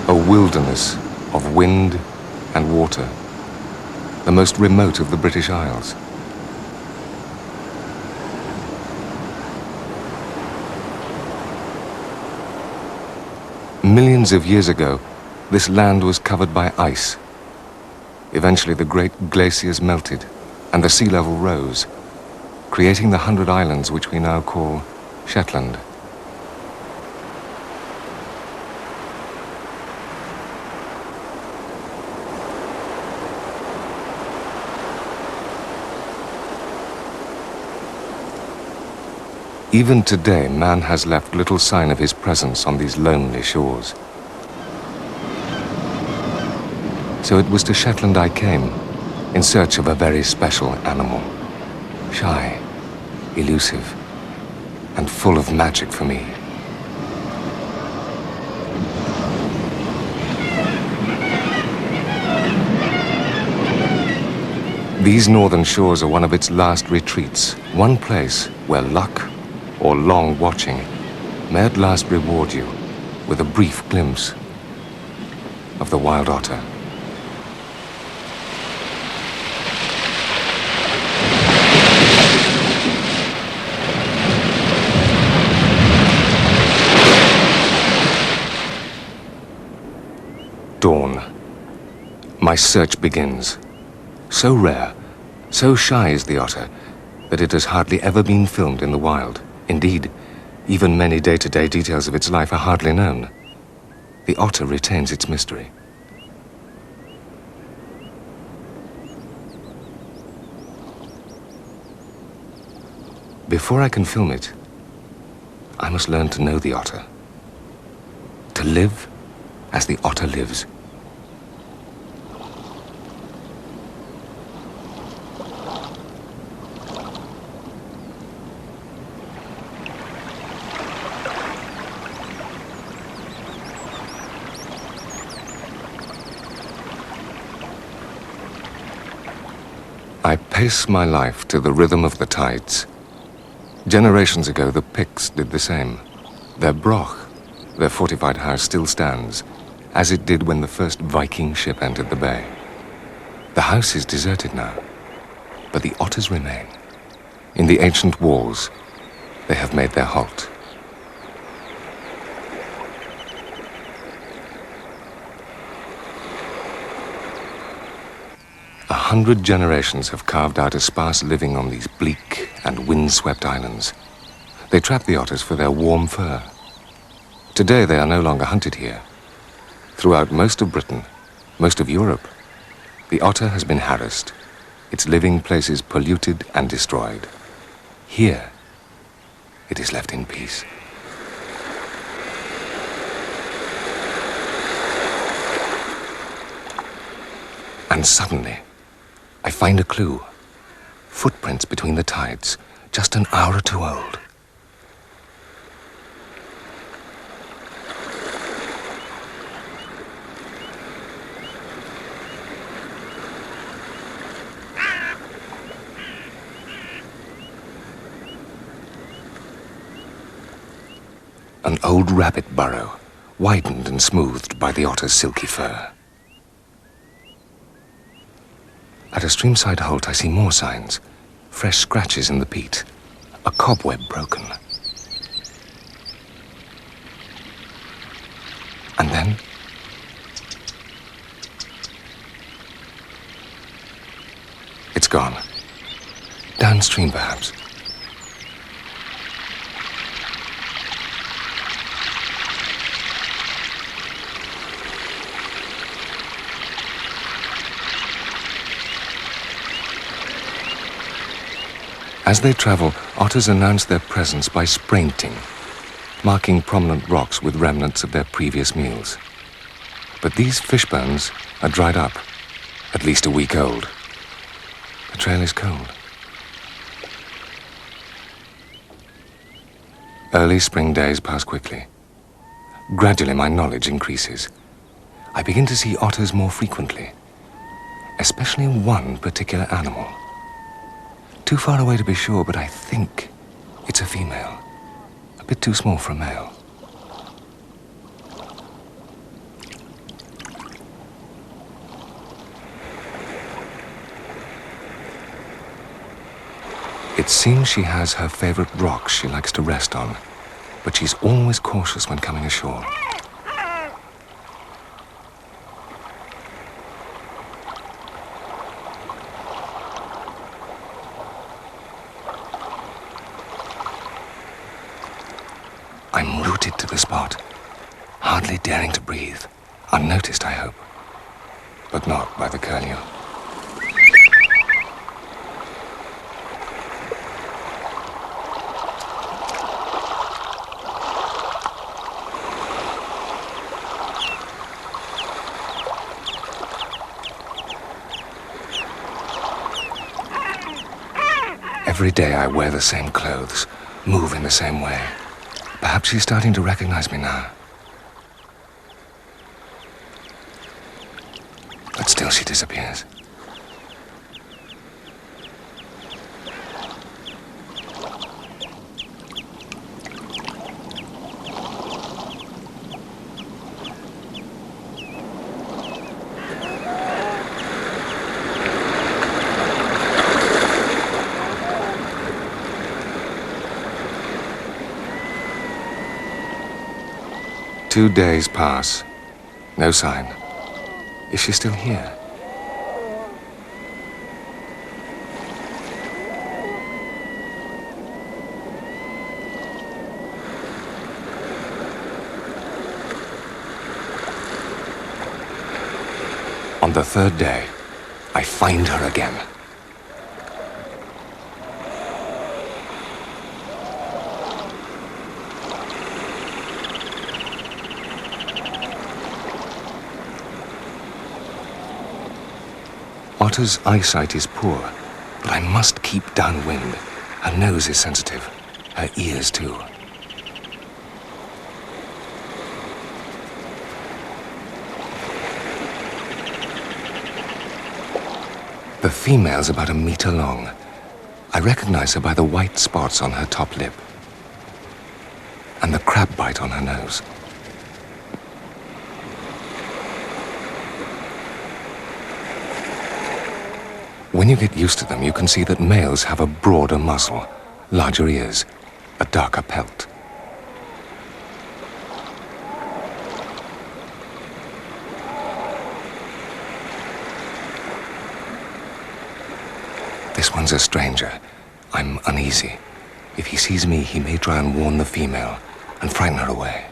A wilderness of wind and water, the most remote of the British Isles. Millions of years ago, this land was covered by ice. Eventually, the great glaciers melted and the sea level rose, creating the 100 islands which we now call Shetland. Even today, man has left little sign of his presence on these lonely shores. So it was to Shetland I came, in search of a very special animal. Shy, elusive, and full of magic for me. These northern shores are one of its last retreats, one place where luck or long watching may at last reward you with a brief glimpse of the wild otter. Dawn. My search begins. So rare, so shy is the otter that it has hardly ever been filmed in the wild. Indeed, even many day-to-day details of its life are hardly known. The otter retains its mystery. Before I can film it, I must learn to know the otter. To live as the otter lives. I pace my life to the rhythm of the tides. Generations ago, the Picts did the same. Their broch, their fortified house, still stands, as it did when the first Viking ship entered the bay. The house is deserted now, but the otters remain. In the ancient walls, they have made their halt. 100 generations have carved out a sparse living on these bleak and wind-swept islands. They trap the otters for their warm fur. Today they are no longer hunted here. Throughout most of Britain, most of Europe, the otter has been harassed, its living places polluted and destroyed. Here, it is left in peace. And suddenly, I find a clue. Footprints between the tides, just an hour or two old. An old rabbit burrow, widened and smoothed by the otter's silky fur. At a streamside halt, I see more signs. Fresh scratches in the peat. A cobweb broken. And then... it's gone. Downstream, perhaps. As they travel, otters announce their presence by sprinting, marking prominent rocks with remnants of their previous meals. But these fish bones are dried up, at least a week old. The trail is cold. Early spring days pass quickly. Gradually, my knowledge increases. I begin to see otters more frequently, especially one particular animal. Too far away to be sure, but I think it's a female. A bit too small for a male. It seems she has her favorite rocks she likes to rest on, but she's always cautious when coming ashore. I'm rooted to the spot, hardly daring to breathe, unnoticed, I hope, but not by the curlew. Every day I wear the same clothes, move in the same way. Perhaps she's starting to recognize me now. But still she disappears. Two days pass. No sign. Is she still here? On the third day, I find her again. Otter's eyesight is poor, but I must keep downwind. Her nose is sensitive, her ears too. The female's about 1 meter long. I recognize her by the white spots on her top lip and the crab bite on her nose. When you get used to them, you can see that males have a broader muzzle, larger ears, a darker pelt. This one's a stranger. I'm uneasy. If he sees me, he may try and warn the female and frighten her away.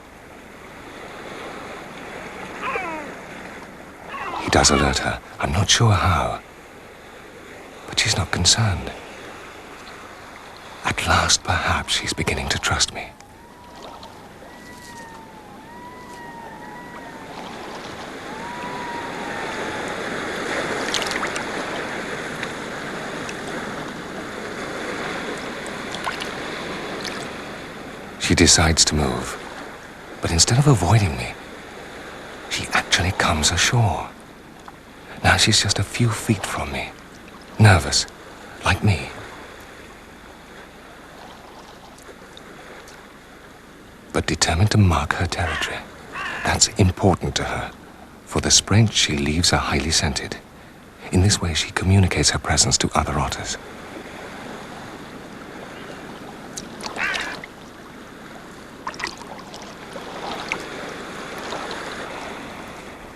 He does alert her. I'm not sure how. But she's not concerned. At last, perhaps, she's beginning to trust me. She decides to move, but instead of avoiding me, she actually comes ashore. Now she's just a few feet from me. Nervous, like me. But determined to mark her territory. That's important to her. For the sprint she leaves are highly scented. In this way she communicates her presence to other otters.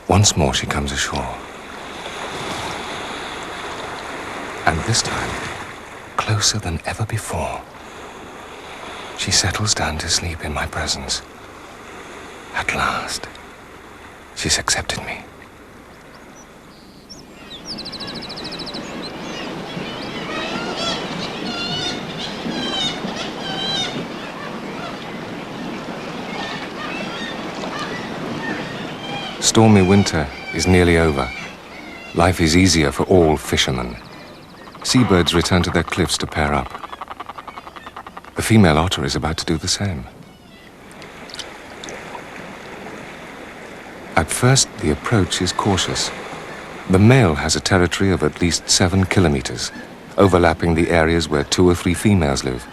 Once more she comes ashore. And this time, closer than ever before, she settles down to sleep in my presence. At last, she's accepted me. Stormy winter is nearly over. Life is easier for all fishermen. Seabirds return to their cliffs to pair up. The female otter is about to do the same. At first, the approach is cautious. The male has a territory of at least 7 kilometers, overlapping the areas where 2 or 3 females live.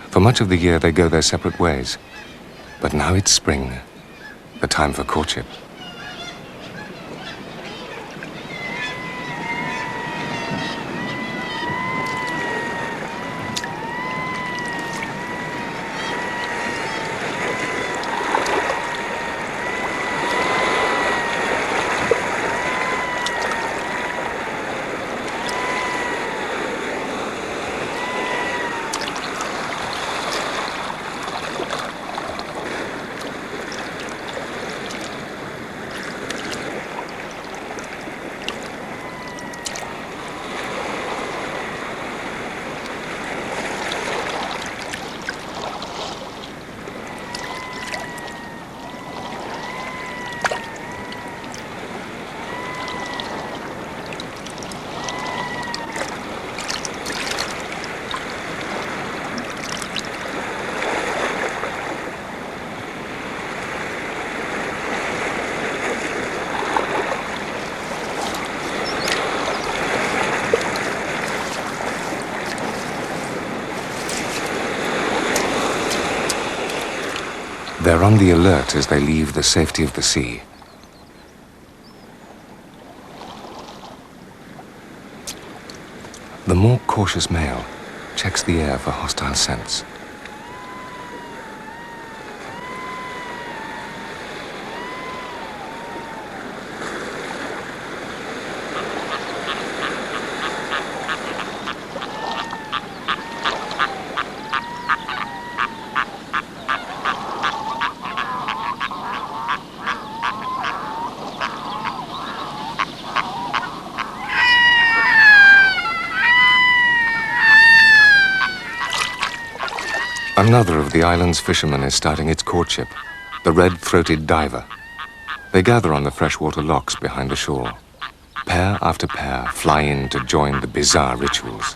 For much of the year, they go their separate ways. But now it's spring, the time for courtship. They're on the alert as they leave the safety of the sea. The more cautious male checks the air for hostile scents. Another of the island's fishermen is starting its courtship, the red-throated diver. They gather on the freshwater locks behind the shore. Pair after pair fly in to join the bizarre rituals.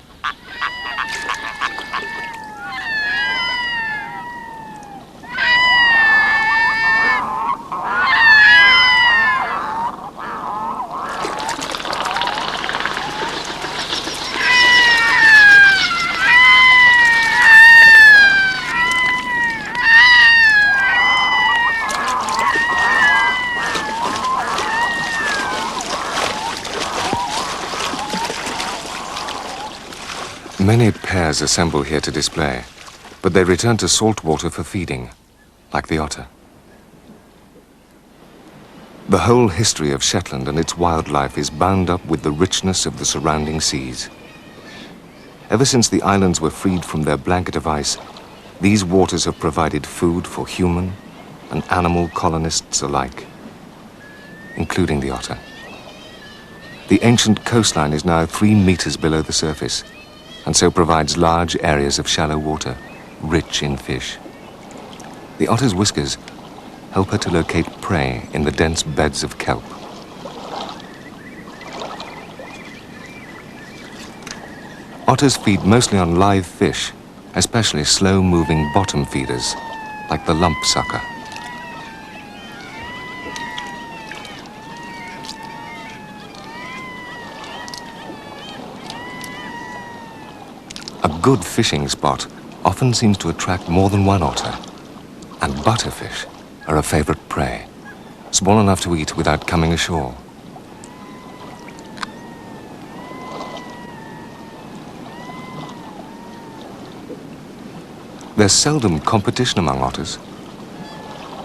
Many pairs assemble here to display, but they return to salt water for feeding, like the otter. The whole history of Shetland and its wildlife is bound up with the richness of the surrounding seas. Ever since the islands were freed from their blanket of ice, these waters have provided food for human and animal colonists alike, including the otter. The ancient coastline is now 3 meters below the surface, and so provides large areas of shallow water, rich in fish. The otter's whiskers help her to locate prey in the dense beds of kelp. Otters feed mostly on live fish, especially slow-moving bottom feeders, like the lump sucker. A good fishing spot often seems to attract more than one otter, and butterfish are a favorite prey, small enough to eat without coming ashore. There's seldom competition among otters.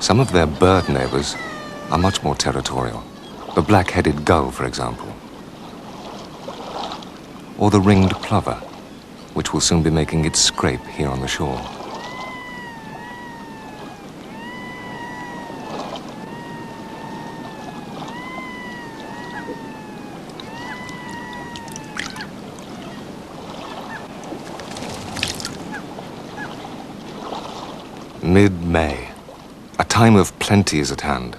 Some of their bird neighbors are much more territorial. The black-headed gull, for example. Or the ringed plover, which will soon be making its scrape here on the shore. Mid-May, a time of plenty is at hand,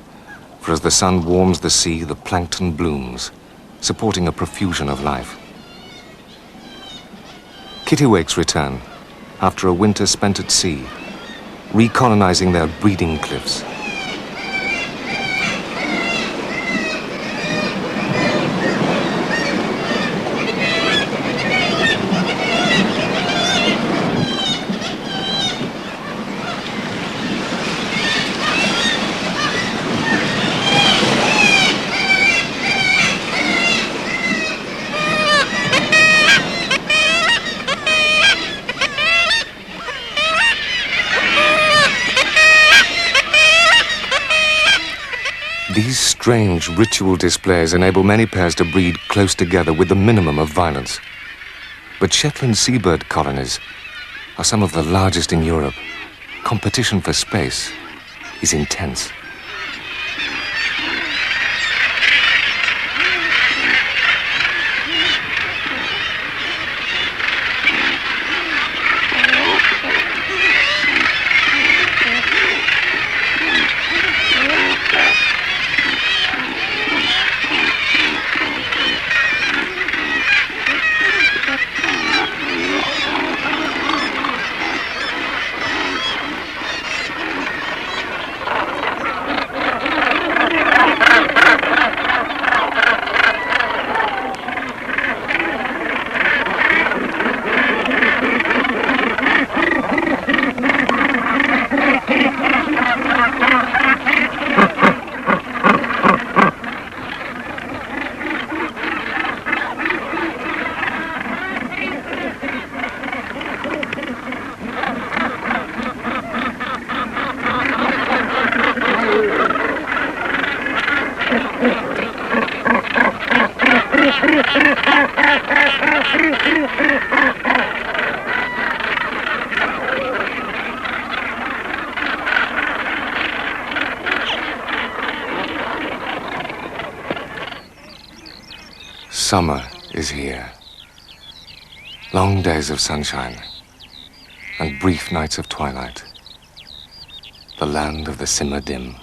for as the sun warms the sea, the plankton blooms, supporting a profusion of life. Kittiwakes return after a winter spent at sea, recolonizing their breeding cliffs. These strange ritual displays enable many pairs to breed close together with the minimum of violence. But Shetland seabird colonies are some of the largest in Europe. Competition for space is intense. Summer is here. Long days of sunshine and brief nights of twilight. The land of the simmer dim.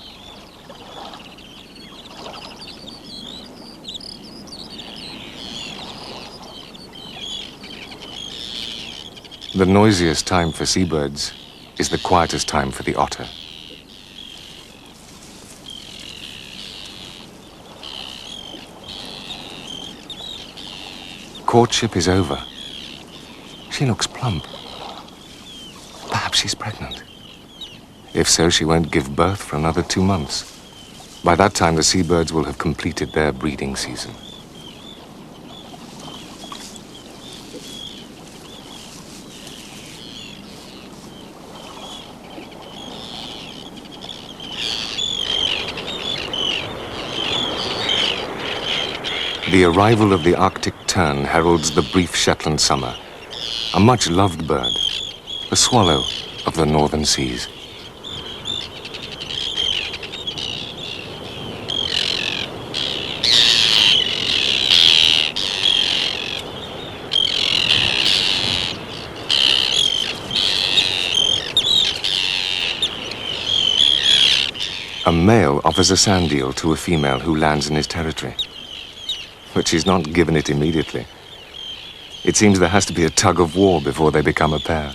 The noisiest time for seabirds is the quietest time for the otter. Courtship is over. She looks plump. Perhaps she's pregnant. If so, she won't give birth for another 2 months. By that time, the seabirds will have completed their breeding season. The arrival of the Arctic tern heralds the brief Shetland summer, a much-loved bird, the swallow of the northern seas. A male offers a sand eel to a female who lands in his territory. But she's not given it immediately. It seems there has to be a tug of war before they become a pair.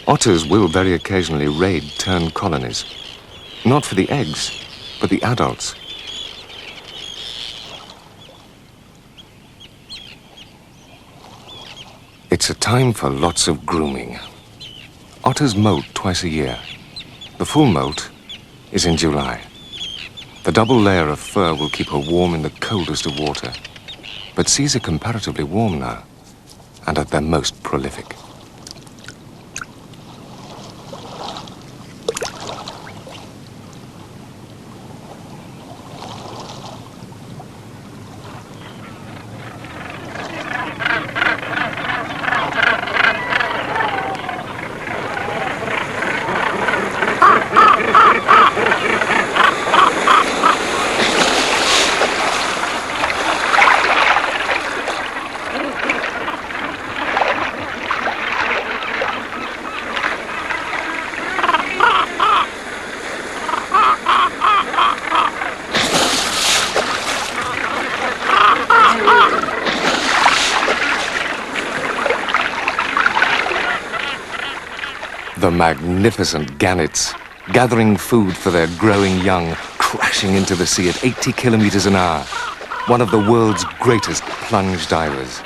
Otters will very occasionally raid tern colonies, not for the eggs, but the adults. It's a time for lots of grooming. Otters molt twice a year. The full molt is in July. The double layer of fur will keep her warm in the coldest of water. But seas are comparatively warm now, and at their most prolific. The magnificent gannets, gathering food for their growing young, crashing into the sea at 80 kilometers an hour. One of the world's greatest plunge divers.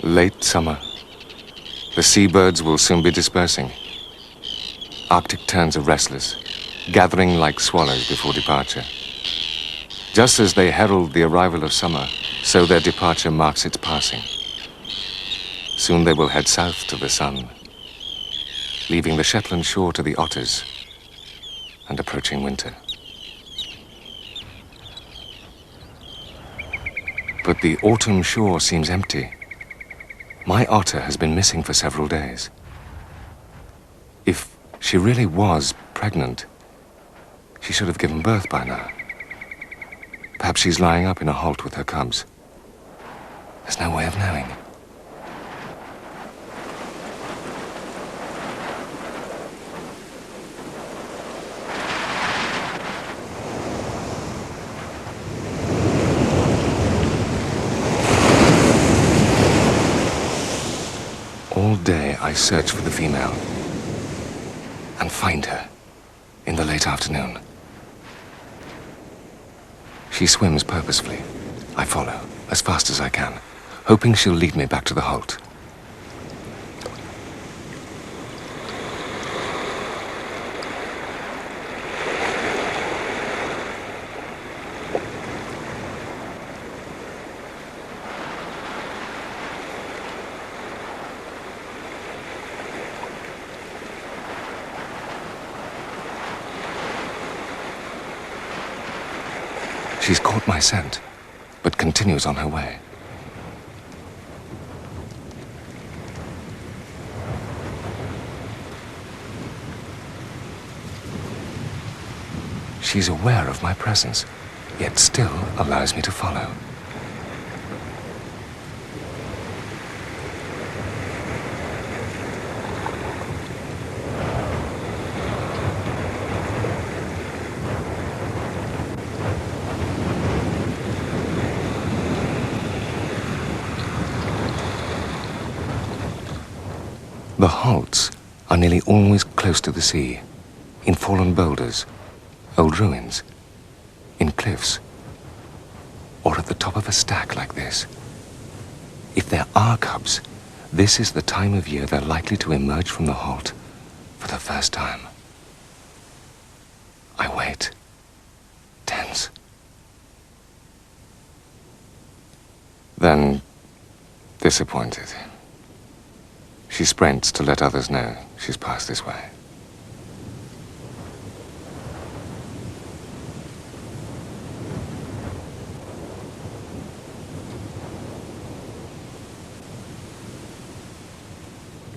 Late summer. The seabirds will soon be dispersing. Arctic terns are restless, gathering like swallows before departure. Just as they herald the arrival of summer, so their departure marks its passing. Soon they will head south to the sun, leaving the Shetland shore to the otters and approaching winter. But the autumn shore seems empty. My otter has been missing for several days. If she really was pregnant, she should have given birth by now. Perhaps she's lying up in a holt with her cubs. There's no way of knowing. All day I search for the female and find her in the late afternoon. She swims purposefully. I follow as fast as I can, hoping she'll lead me back to the holt. She's caught my scent, but continues on her way. She's aware of my presence, yet still allows me to follow. The halts are nearly always close to the sea, in fallen boulders, old ruins, in cliffs, or at the top of a stack like this. If there are cubs, this is the time of year they're likely to emerge from the halt for the first time. I wait, tense. Then, disappointed. She sprints to let others know she's passed this way.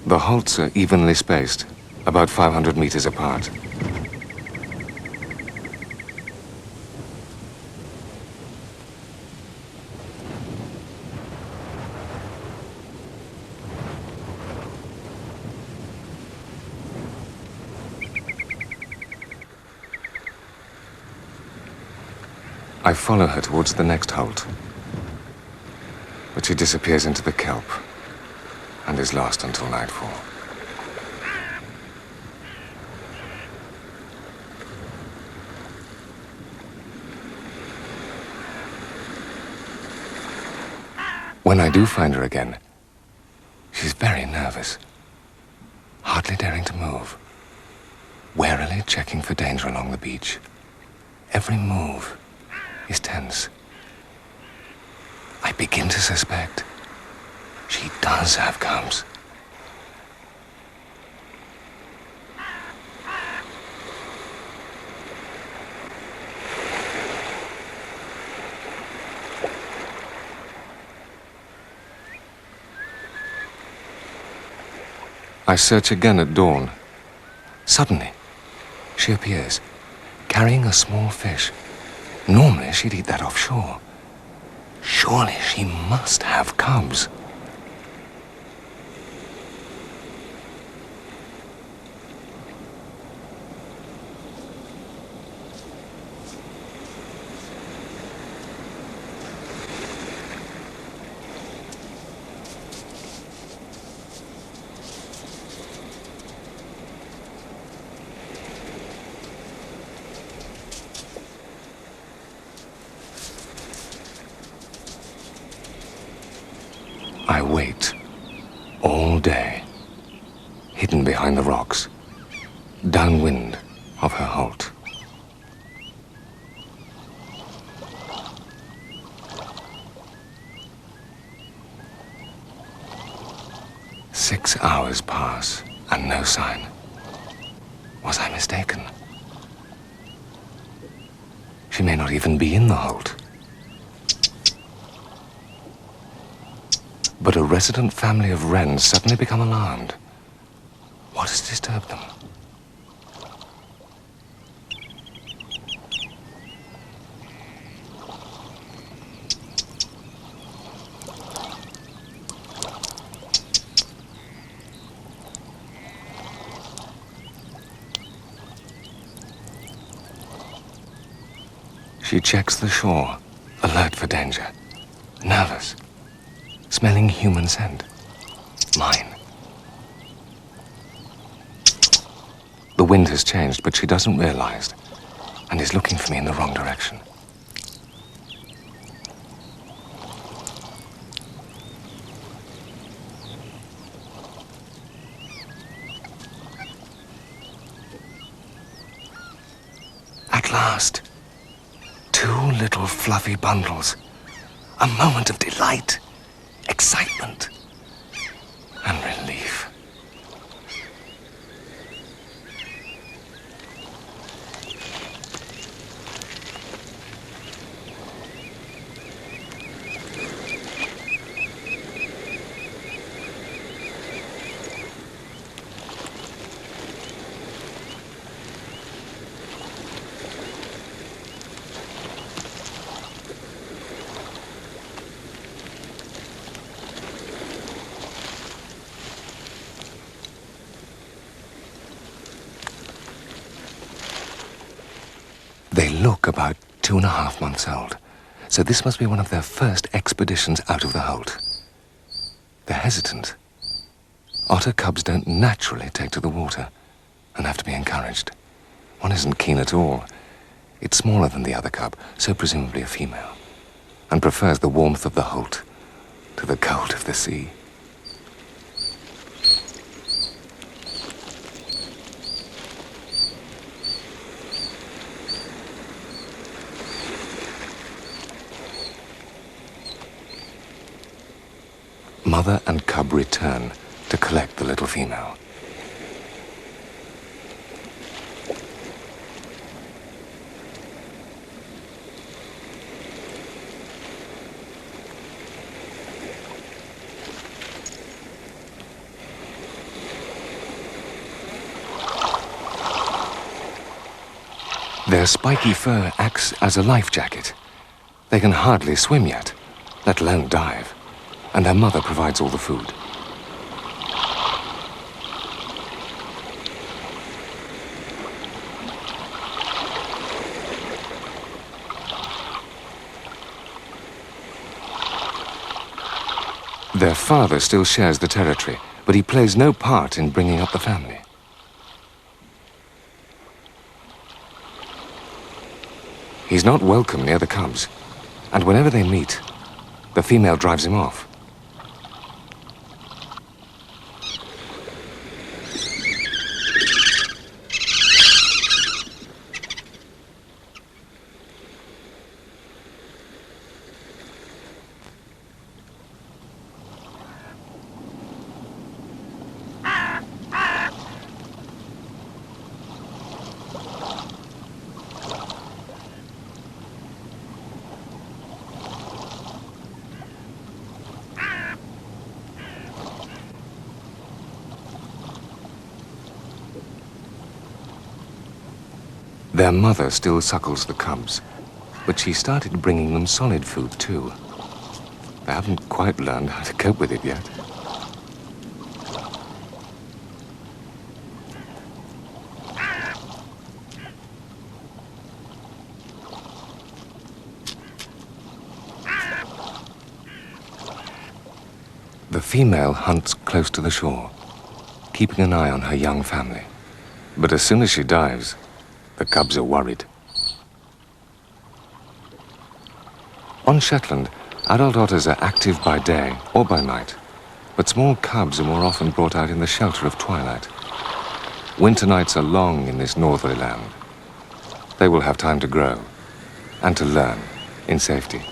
The halts are evenly spaced, about 500 meters apart. I follow her towards the next halt, but she disappears into the kelp and is lost until nightfall. When I do find her again, she's very nervous, hardly daring to move, warily checking for danger along the beach. Every move is tense. I begin to suspect she does have cubs. I search again at dawn. Suddenly, she appears, carrying a small fish. Normally, she'd eat that offshore. Surely she must have cubs. I wait all day, hidden behind the rocks, downwind of her halt. Six hours pass and no sign. Was I mistaken? She may not even be in the halt. But a resident family of wrens suddenly become alarmed. What has disturbed them? She checks the shore, alert for danger, nervous, smelling human scent. Mine. The wind has changed, but she doesn't realize, and is looking for me in the wrong direction. At last, two little fluffy bundles. A moment of delight, excitement, and relief. They look about 2.5 months old, so this must be one of their first expeditions out of the holt. They're hesitant. Otter cubs don't naturally take to the water and have to be encouraged. One isn't keen at all. It's smaller than the other cub, so presumably a female, and prefers the warmth of the holt to the cold of the sea. Mother and cub return to collect the little female. Their spiky fur acts as a life jacket. They can hardly swim yet, let alone dive, and their mother provides all the food. Their father still shares the territory, but he plays no part in bringing up the family. He's not welcome near the cubs, and whenever they meet, the female drives him off. Their mother still suckles the cubs, but she started bringing them solid food too. They haven't quite learned how to cope with it yet. The female hunts close to the shore, keeping an eye on her young family. But as soon as she dives, the cubs are worried. On Shetland, adult otters are active by day or by night, but small cubs are more often brought out in the shelter of twilight. Winter nights are long in this northerly land. They will have time to grow and to learn in safety.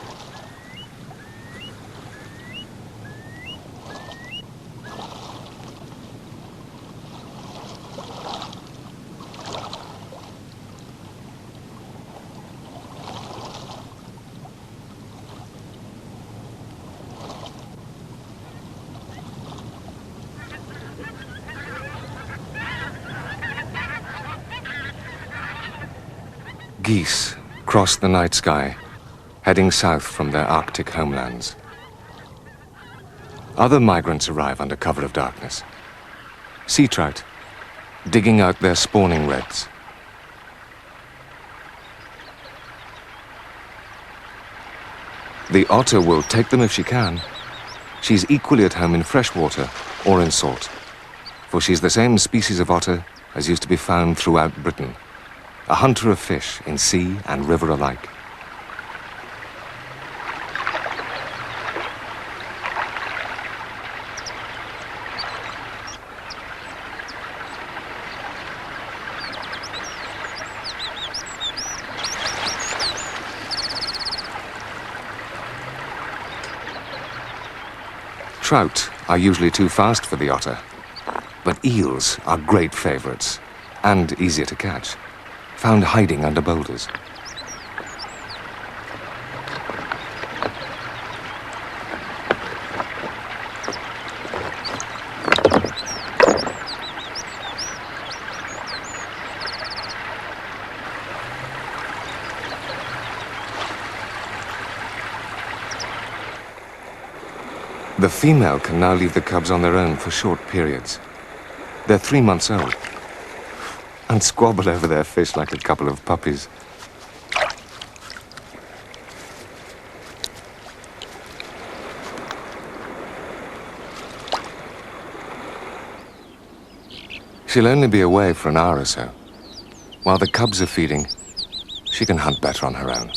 Geese cross the night sky, heading south from their Arctic homelands. Other migrants arrive under cover of darkness. Sea trout, digging out their spawning redds. The otter will take them if she can. She's equally at home in freshwater or in salt, for she's the same species of otter as used to be found throughout Britain. A hunter of fish in sea and river alike. Trout are usually too fast for the otter, but eels are great favorites and easier to catch, found hiding under boulders. The female can now leave the cubs on their own for short periods. They're 3 months old and squabble over their fish like a couple of puppies. She'll only be away for an hour or so. While the cubs are feeding, she can hunt better on her own.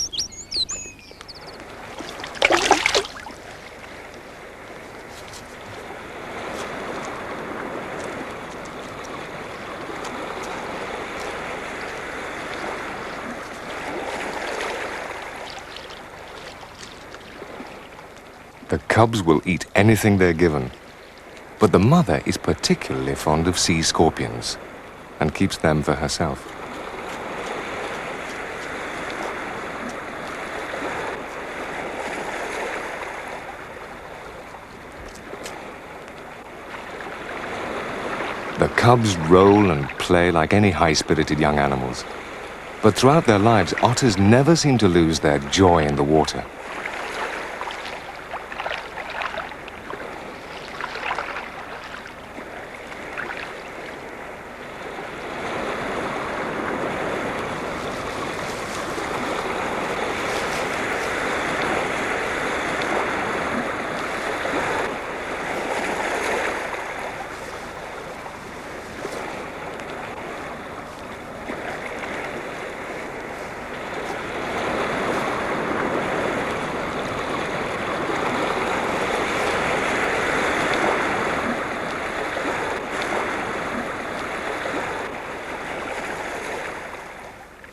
The cubs will eat anything they're given, but the mother is particularly fond of sea scorpions and keeps them for herself. The cubs roll and play like any high-spirited young animals, but throughout their lives, otters never seem to lose their joy in the water.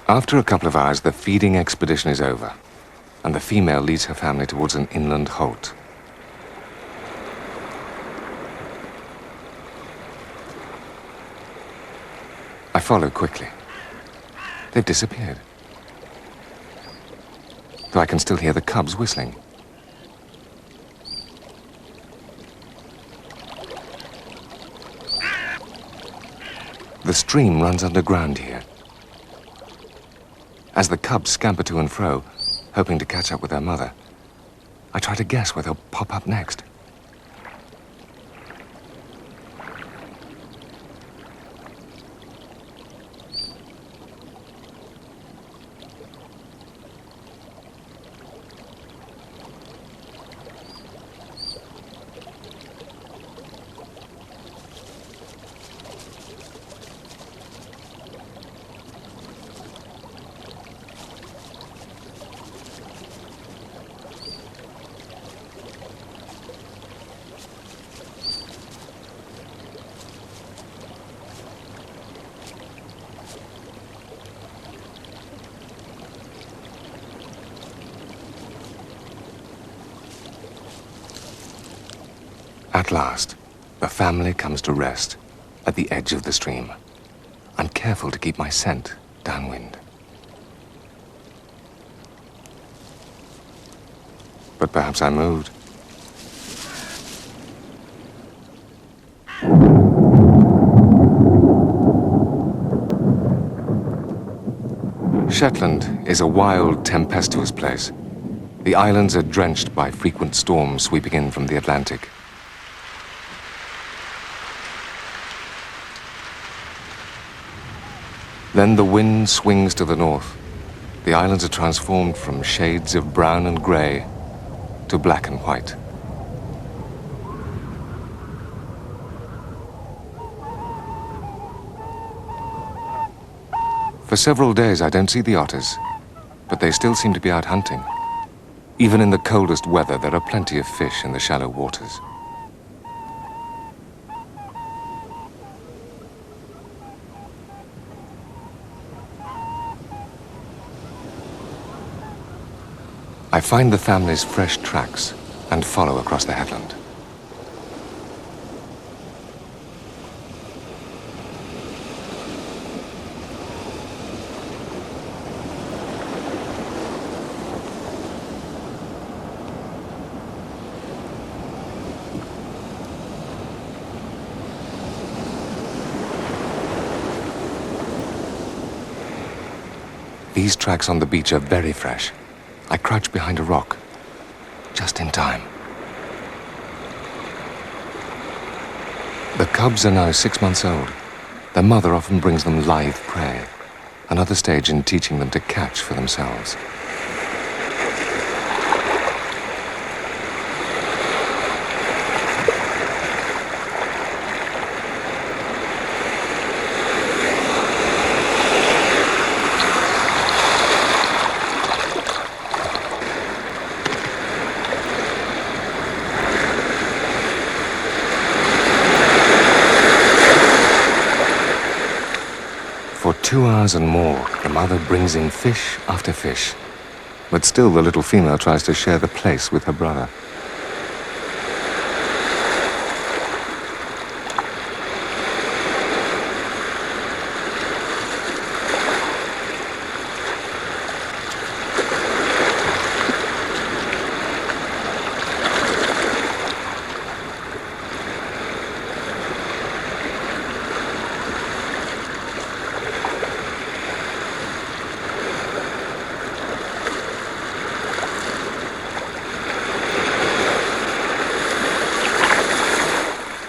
After a couple of hours, the feeding expedition is over, and the female leads her family towards an inland holt. I follow quickly. They've disappeared, though I can still hear the cubs whistling. The stream runs underground here. As the cubs scamper to and fro, hoping to catch up with their mother, I try to guess where they'll pop up next. At last, the family comes to rest at the edge of the stream. I'm careful to keep my scent downwind. But perhaps I moved. Shetland is a wild, tempestuous place. The islands are drenched by frequent storms sweeping in from the Atlantic. Then the wind swings to the north. The islands are transformed from shades of brown and grey to black and white. For several days I don't see the otters, but they still seem to be out hunting. Even in the coldest weather, there are plenty of fish in the shallow waters. I find the family's fresh tracks and follow across the headland. These tracks on the beach are very fresh. I crouch behind a rock, just in time. The cubs are now 6 months old. Their mother often brings them live prey, another stage in teaching them to catch for themselves. 2 hours and more, the mother brings in fish after fish. But still the little female tries to share the place with her brother.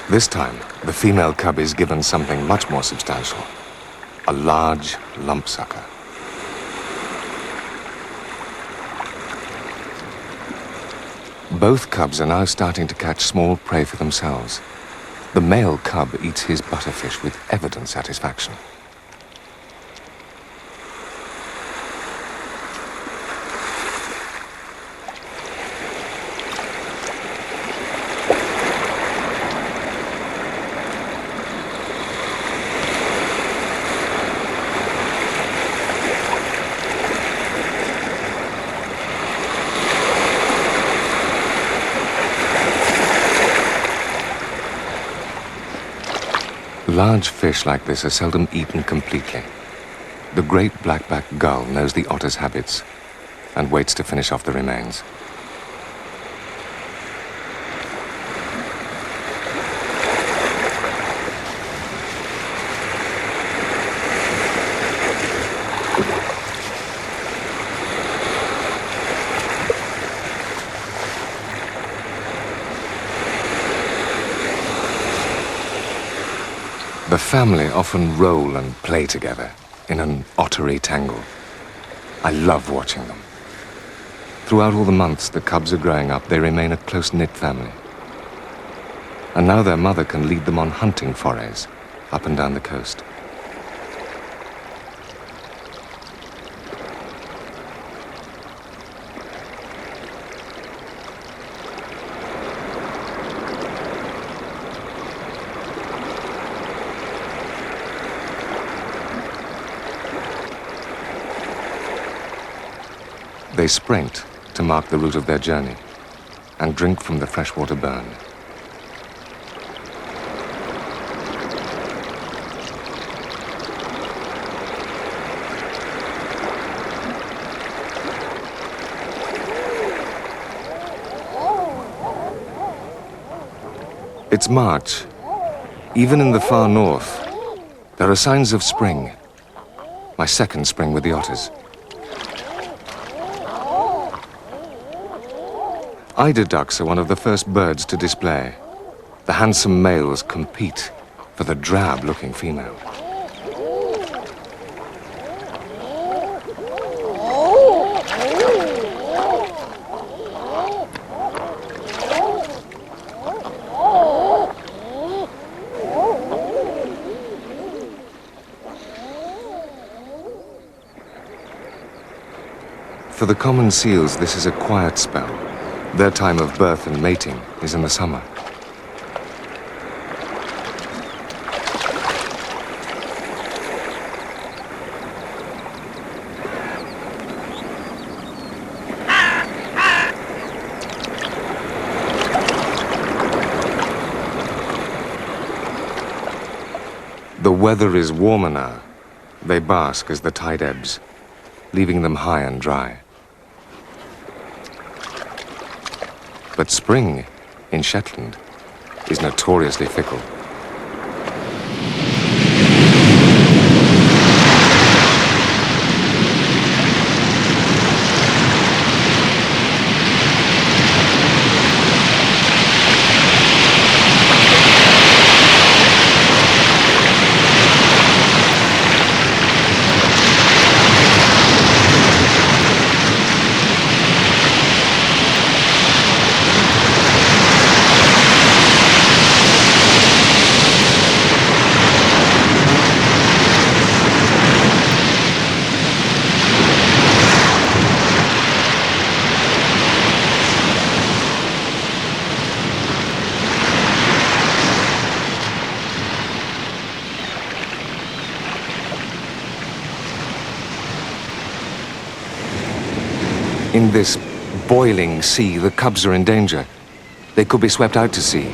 This time, the female cub is given something much more substantial. A large lump sucker. Both cubs are now starting to catch small prey for themselves. The male cub eats his butterfish with evident satisfaction. Large fish like this are seldom eaten completely. The great black-backed gull knows the otter's habits and waits to finish off the remains. The family often roll and play together in an ottery tangle. I love watching them. Throughout all the months the cubs are growing up, they remain a close-knit family. And now their mother can lead them on hunting forays up and down the coast. They sprint to mark the route of their journey and drink from the freshwater burn. It's March. Even in the far north, there are signs of spring. My second spring with the otters. Eider ducks are one of the first birds to display. The handsome males compete for the drab-looking female. For the common seals, this is a quiet spell. Their time of birth and mating is in the summer. The weather is warmer now. They bask as the tide ebbs, leaving them high and dry. But spring in Shetland is notoriously fickle. In this boiling sea, the cubs are in danger. They could be swept out to sea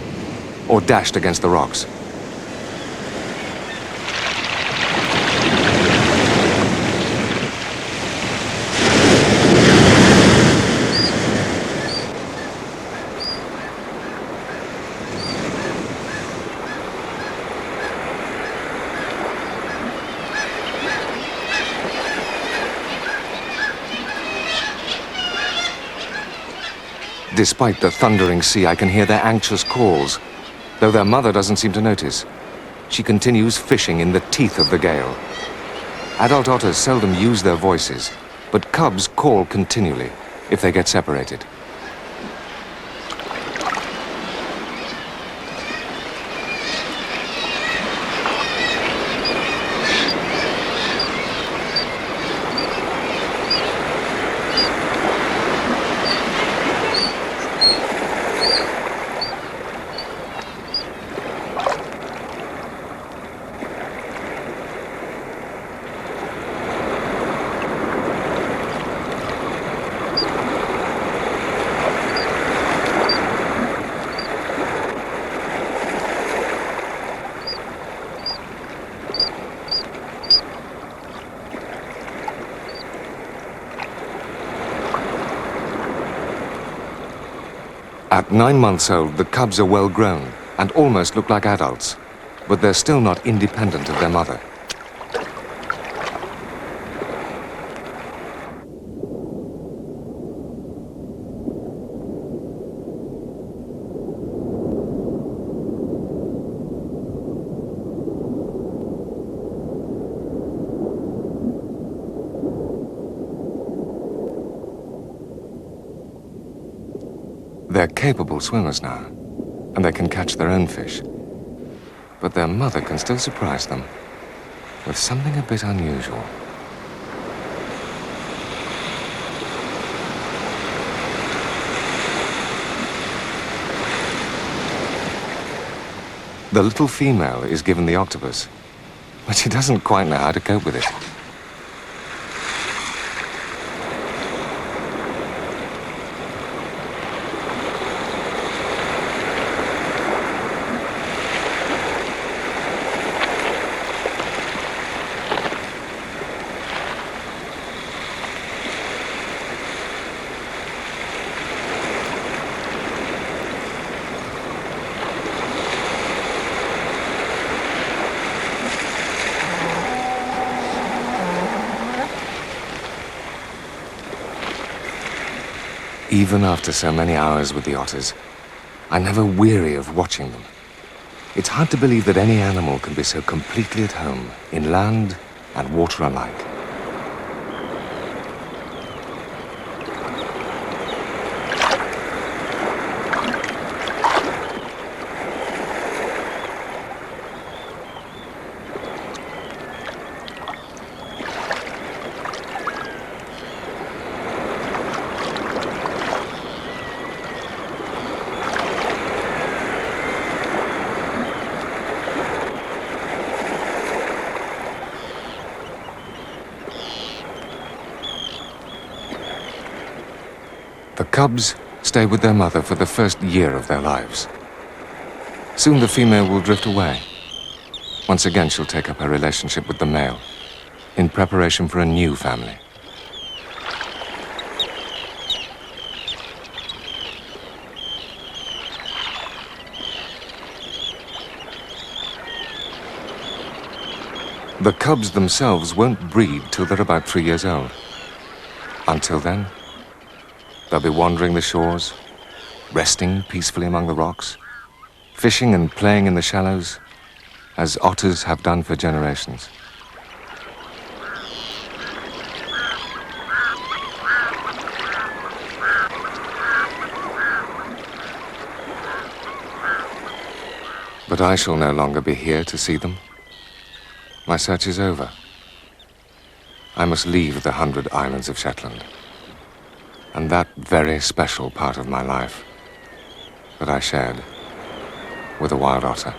or dashed against the rocks. Despite the thundering sea, I can hear their anxious calls, though their mother doesn't seem to notice. She continues fishing in the teeth of the gale. Adult otters seldom use their voices, but cubs call continually if they get separated. At 9 months old, the cubs are well grown and almost look like adults, but they're still not independent of their mother. They're capable swimmers now, and they can catch their own fish. But their mother can still surprise them with something a bit unusual. The little female is given the octopus, but she doesn't quite know how to cope with it. Even after so many hours with the otters, I never weary of watching them. It's hard to believe that any animal can be so completely at home in land and water alike. The cubs stay with their mother for the first year of their lives. Soon the female will drift away. Once again she'll take up her relationship with the male, in preparation for a new family. The cubs themselves won't breed till they're about 3 years old. Until then, they'll be wandering the shores, resting peacefully among the rocks, fishing and playing in the shallows, as otters have done for generations. But I shall no longer be here to see them. My search is over. I must leave the 100 islands of Shetland, and that very special part of my life that I shared with a wild otter.